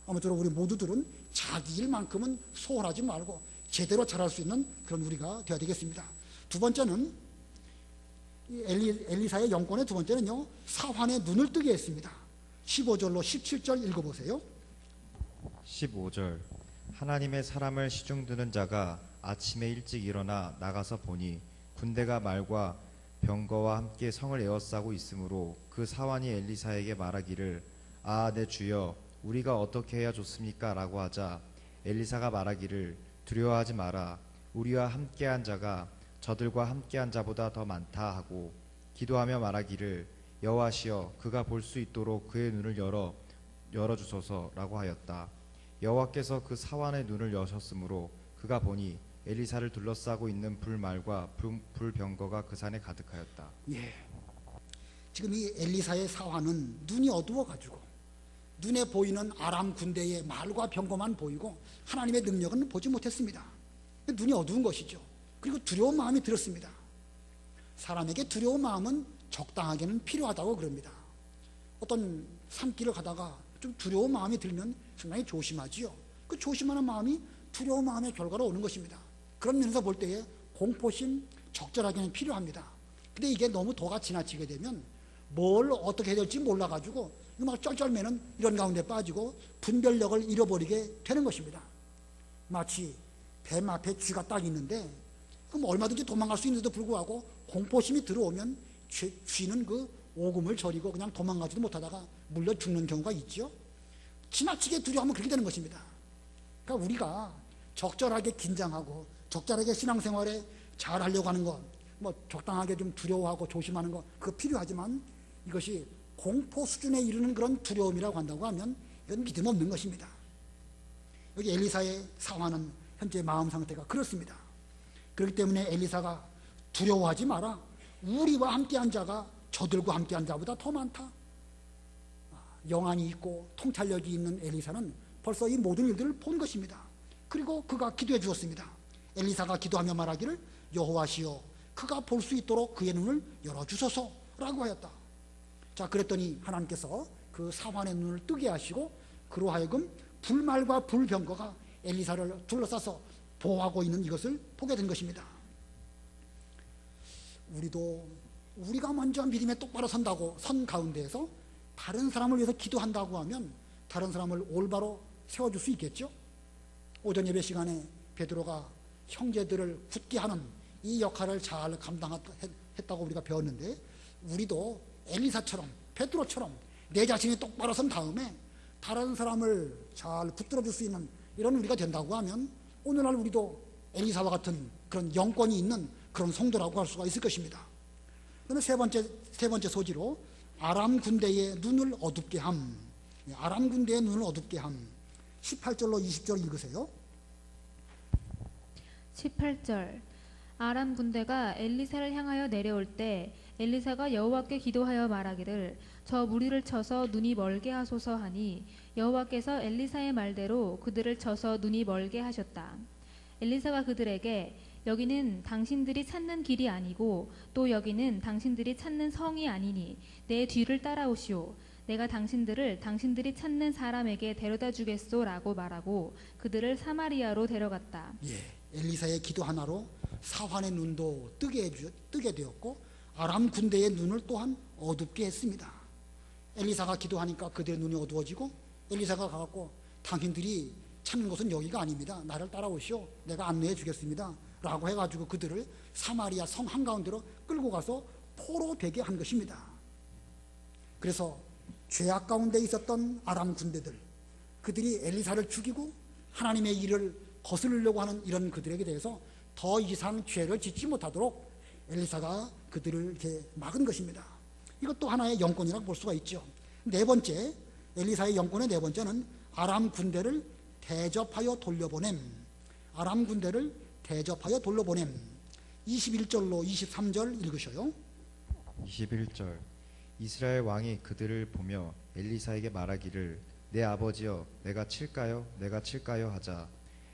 아무쪼록 우리 모두들은 자기 일만큼은 소홀하지 말고 제대로 잘할 수 있는 그런 우리가 되어야 되겠습니다. 두 번째는 엘리사의 영권의 두 번째는요, 사환의 눈을 뜨게 했습니다. 15절로 17절 읽어보세요. 15절. 하나님의 사람을 시중드는 자가 아침에 일찍 일어나 나가서 보니 군대가 말과 병거와 함께 성을 에워싸고 있으므로 그 사환이 엘리사에게 말하기를 내 주여, 우리가 어떻게 해야 좋습니까? 라고 하자 엘리사가 말하기를 두려워하지 마라, 우리와 함께한 자가 저들과 함께한 자보다 더 많다 하고 기도하며 말하기를 여호와시여, 그가 볼 수 있도록 그의 눈을 열어주소서 라고 하였다. 여호와께서 그 사환의 눈을 여셨으므로 그가 보니 엘리사를 둘러싸고 있는 불말과 불병거가 그 산에 가득하였다. 예. 지금 이 엘리사의 사화는 눈이 어두워가지고 눈에 보이는 아람 군대의 말과 병거만 보이고 하나님의 능력은 보지 못했습니다. 눈이 어두운 것이죠. 그리고 두려운 마음이 들었습니다. 사람에게 두려운 마음은 적당하게는 필요하다고 그럽니다. 어떤 산길을 가다가 좀 두려운 마음이 들면 상당히 조심하지요. 그 조심하는 마음이 두려운 마음의 결과로 오는 것입니다. 그런 면에서 볼 때에 공포심 적절하게는 필요합니다. 근데 이게 너무 도가 지나치게 되면 뭘 어떻게 해야 될지 몰라가지고 막 쩔쩔매는 이런 가운데 빠지고 분별력을 잃어버리게 되는 것입니다. 마치 뱀 앞에 쥐가 딱 있는데 그럼 얼마든지 도망갈 수 있는데도 불구하고 공포심이 들어오면 쥐는 그 오금을 저리고 그냥 도망가지도 못하다가 물려 죽는 경우가 있죠. 지나치게 두려워하면 그렇게 되는 것입니다. 그러니까 우리가 적절하게 긴장하고 적절하게 신앙생활에 잘 하려고 하는 것, 뭐 적당하게 좀 두려워하고 조심하는 것, 그거 필요하지만 이것이 공포 수준에 이르는 그런 두려움이라고 한다고 하면 이건 믿음 없는 것입니다. 여기 엘리사의 상황은 현재 마음 상태가 그렇습니다. 그렇기 때문에 엘리사가 두려워하지 마라. 우리와 함께한 자가 저들과 함께한 자보다 더 많다. 영안이 있고 통찰력이 있는 엘리사는 벌써 이 모든 일들을 본 것입니다. 그리고 그가 기도해 주었습니다. 엘리사가 기도하며 말하기를 여호와시여 그가 볼 수 있도록 그의 눈을 열어주소서라고 하였다. 자, 그랬더니 하나님께서 그 사환의 눈을 뜨게 하시고 그로 하여금 불말과 불병거가 엘리사를 둘러싸서 보호하고 있는 이것을 보게 된 것입니다. 우리가 먼저 믿음에 똑바로 선다고 선 가운데에서 다른 사람을 위해서 기도한다고 하면 다른 사람을 올바로 세워줄 수 있겠죠? 오전 예배 시간에 베드로가 형제들을 굳게 하는 이 역할을 잘 감당했다고 우리가 배웠는데 우리도 엘리사처럼 베드로처럼 내 자신이 똑바로 선 다음에 다른 사람을 잘 붙들어줄 수 있는 이런 우리가 된다고 하면 오늘날 우리도 엘리사와 같은 그런 영권이 있는 그런 성도라고 할 수가 있을 것입니다. 그다음에 세 번째 소지로 아람 군대의 눈을 어둡게 함. 아람 군대의 눈을 어둡게 함. 18절로 20절 읽으세요. 18절 아람 군대가 엘리사를 향하여 내려올 때 엘리사가 여호와께 기도하여 말하기를 저 무리를 쳐서 눈이 멀게 하소서 하니 여호와께서 엘리사의 말대로 그들을 쳐서 눈이 멀게 하셨다. 엘리사가 그들에게 여기는 당신들이 찾는 길이 아니고 또 여기는 당신들이 찾는 성이 아니니 내 뒤를 따라오시오. 내가 당신들을 당신들이 찾는 사람에게 데려다 주겠소라고 말하고 그들을 사마리아로 데려갔다. 엘리사의 기도 하나로 사환의 눈도 뜨게 되었고 아람 군대의 눈을 또한 어둡게 했습니다. 엘리사가 기도하니까 그들의 눈이 어두워지고 엘리사가 가갖고 당신들이 찾는 곳은 여기가 아닙니다. 나를 따라오시오. 내가 안내해 주겠습니다. 라고 해가지고 그들을 사마리아 성 한가운데로 끌고 가서 포로 되게 한 것입니다. 그래서 죄악 가운데 있었던 아람 군대들, 그들이 엘리사를 죽이고 하나님의 일을 거스르려고 하는 이런 그들에게 대해서 더 이상 죄를 짓지 못하도록 엘리사가 그들을 이렇게 막은 것입니다. 이것도 하나의 영권이라고 볼 수가 있죠. 네 번째, 엘리사의 영권의 네 번째는 아람 군대를 대접하여 돌려보냄. 아람 군대를 대접하여 돌려보냄. 21절로 23절 읽으셔요. 21절 이스라엘 왕이 그들을 보며 엘리사에게 말하기를 내 아버지여 내가 칠까요? 내가 칠까요? 하자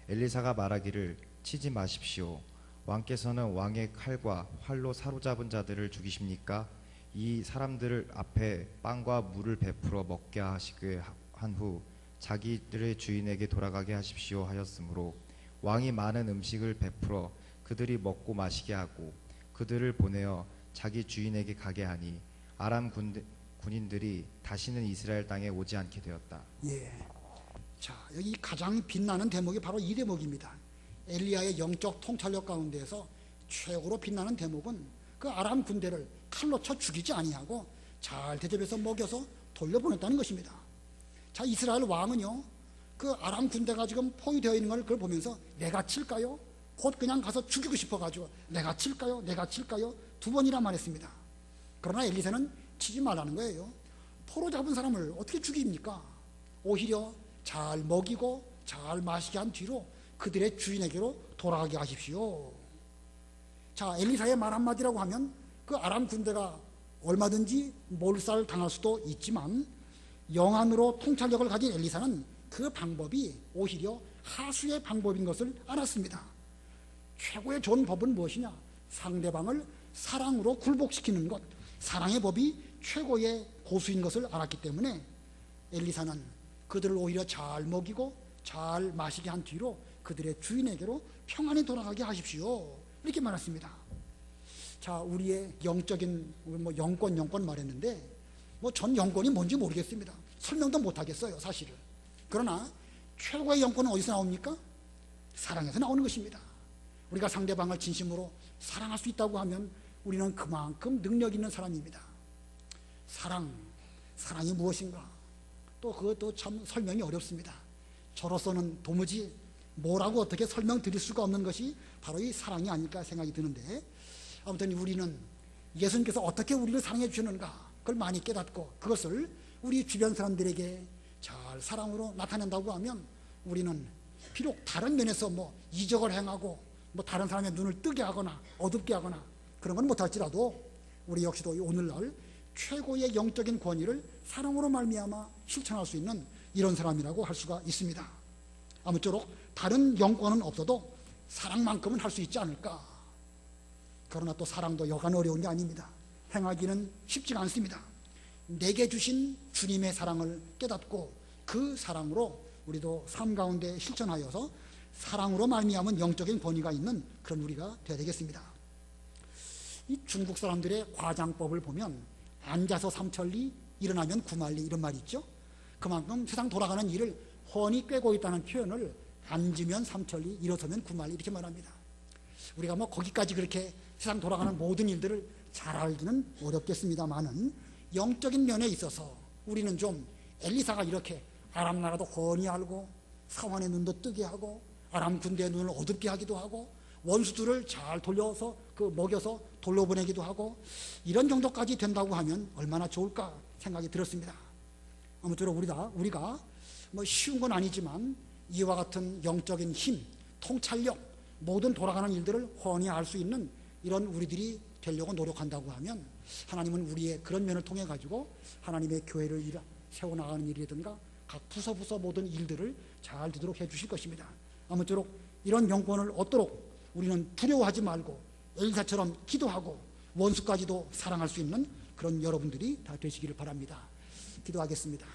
엘리사가 말하기를 치지 마십시오. 왕께서는 왕의 칼과 활로 사로잡은 자들을 죽이십니까? 이 사람들 앞에 빵과 물을 베풀어 먹게 하시게 한 후 자기들의 주인에게 돌아가게 하십시오 하였으므로 왕이 많은 음식을 베풀어 그들이 먹고 마시게 하고 그들을 보내어 자기 주인에게 가게 하니 아람 군인들이 다시는 이스라엘 땅에 오지 않게 되었다. 자, 여기 가장 빛나는 대목이 바로 이 대목입니다. 엘리야의 영적 통찰력 가운데에서 최고로 빛나는 대목은 그 아람 군대를 칼로 쳐 죽이지 아니하고 잘 대접해서 먹여서 돌려보냈다는 것입니다. 자, 이스라엘 왕은요, 그 아람 군대가 지금 포위되어 있는 걸 그걸 보면서 내가 칠까요? 곧 그냥 가서 죽이고 싶어가지고 내가 칠까요? 내가 칠까요? 두 번이나 말했습니다. 그러나 엘리사는 치지 말라는 거예요. 포로 잡은 사람을 어떻게 죽입니까? 오히려 잘 먹이고 잘 마시게 한 뒤로 그들의 주인에게로 돌아가게 하십시오. 자, 엘리사의 말 한마디라고 하면 그 아람 군대가 얼마든지 몰살 당할 수도 있지만 영안으로 통찰력을 가진 엘리사는 그 방법이 오히려 하수의 방법인 것을 알았습니다. 최고의 좋은 법은 무엇이냐? 상대방을 사랑으로 굴복시키는 것, 사랑의 법이 최고의 고수인 것을 알았기 때문에 엘리사는 그들을 오히려 잘 먹이고 잘 마시게 한 뒤로 그들의 주인에게로 평안히 돌아가게 하십시오, 이렇게 말했습니다. 자, 우리의 영적인 영권 말했는데 전 영권이 뭔지 모르겠습니다. 설명도 못하겠어요, 사실은. 그러나 최고의 영권은 어디서 나옵니까? 사랑에서 나오는 것입니다. 우리가 상대방을 진심으로 사랑할 수 있다고 하면 우리는 그만큼 능력 있는 사람입니다. 사랑이 무엇인가? 또 그것도 참 설명이 어렵습니다. 저로서는 도무지 뭐라고 어떻게 설명드릴 수가 없는 것이 바로 이 사랑이 아닐까 생각이 드는데, 아무튼 우리는 예수님께서 어떻게 우리를 사랑해 주시는가 그걸 많이 깨닫고 그것을 우리 주변 사람들에게 잘 사랑으로 나타낸다고 하면 우리는 비록 다른 면에서 이적을 행하고 다른 사람의 눈을 뜨게 하거나 어둡게 하거나 그런 건 못할지라도 우리 역시도 오늘날 최고의 영적인 권위를 사랑으로 말미암아 실천할 수 있는 이런 사람이라고 할 수가 있습니다. 아무쪼록 다른 영권은 없어도 사랑만큼은 할 수 있지 않을까. 그러나 또 사랑도 여간 어려운 게 아닙니다. 행하기는 쉽지가 않습니다. 내게 주신 주님의 사랑을 깨닫고 그 사랑으로 우리도 삶 가운데 실천하여서 사랑으로 말미암은 영적인 권위가 있는 그런 우리가 되어야 되겠습니다. 이 중국 사람들의 과장법을 보면 앉아서 삼천리, 일어나면 구만리 이런 말이 있죠. 그만큼 세상 돌아가는 일을 훤히 꿰고 있다는 표현을 앉으면 삼천리, 일어서면 구만리 이렇게 말합니다. 우리가 거기까지 그렇게 세상 돌아가는 모든 일들을 잘 알기는 어렵겠습니다만은 영적인 면에 있어서 우리는 좀 엘리사가 이렇게 아람 나라도 훤히 알고 사환의 눈도 뜨게 하고 아람 군대의 눈을 어둡게 하기도 하고 원수들을 잘 돌려서 먹여서 돌려보내기도 하고 이런 정도까지 된다고 하면 얼마나 좋을까 생각이 들었습니다. 아무쪼록 우리가 쉬운 건 아니지만 이와 같은 영적인 힘, 통찰력, 모든 돌아가는 일들을 훤히 알 수 있는 이런 우리들이 되려고 노력한다고 하면 하나님은 우리의 그런 면을 통해 가지고 하나님의 교회를 세워나가는 일이라든가 각 부서 모든 일들을 잘 되도록 해주실 것입니다. 아무쪼록 이런 영권을 얻도록 우리는 두려워하지 말고 엘리사처럼 기도하고 원수까지도 사랑할 수 있는 그런 여러분들이 다 되시기를 바랍니다. 기도하겠습니다.